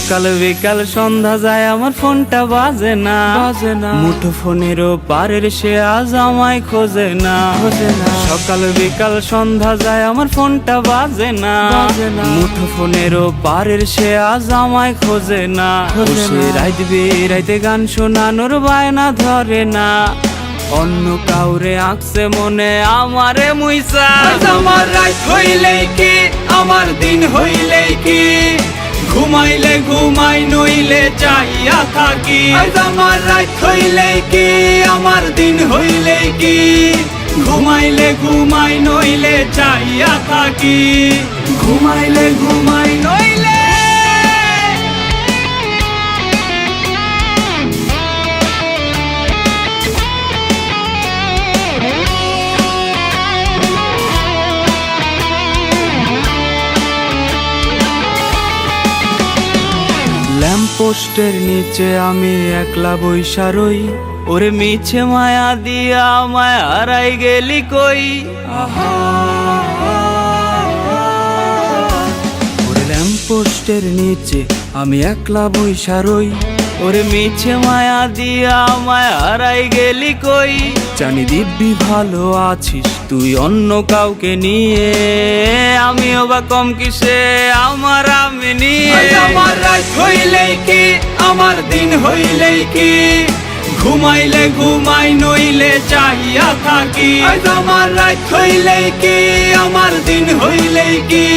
সকাল বিকাল সন্ধ্যা যায় আমার ফোনটা বাজে না মুঠো ফোনেরও পারের সে আজ আমায় খোঁজে না সকাল বিকাল সন্ধ্যা যায় আমার ফোনটা বাজে না মুঠো ফোনেরও পারের সে আজ আমায় খোঁজে না সে রাইত রাইতে গান শোনানোর বায়না ধরে না অন্য কাউরে আঁকছে মনে আমারে মুইসা আমার রাত হইলেই কি আমার দিন হইলেই কি ঘুমাইলে ঘুমাই নইলে চাইয়া থাকি আমার রাত হইলেই কি আমার দিন হইলেই কি ঘুমাইলে ঘুমাই নইলে চাইয়া থাকি ঘুমাইলে ঘুমাই নইলে ল্যাম্পপোস্টের নিচে আমি একলা বইসা রই ওরে মিছে মায়া দিয়া আমায় হারাই গেলি কই ওরে ল্যাম্পপোস্টের নিচে আমি একলা বইসা রই ওরে মিছে মায়া দিয়া আমায় হারাই গেলি কই জানি দিব্যি ভালো আছিস তুই অন্য কাউকে নিয়ে আমিও বা কম কিসে আমার আমি নিয়ে আমার রাত হইলেই কি আমার দিন হইলেই কি ঘুমাইলে ঘুমাই নইলে চাইয়া থাকি আমার রাত হইলেই কি আমার দিন হইলেই কি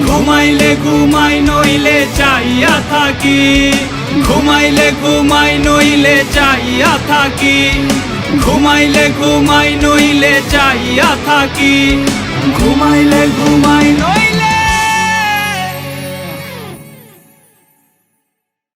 ঘুমাইলে ঘুমাই নইলে চাইয়া থাকি ঘুমাইলে ঘুমাই নইলে চাইয়া থাকি ঘুমাইলে ঘুমাই নইলে চাইয়া থাকি ঘুমাইলে ঘুমাই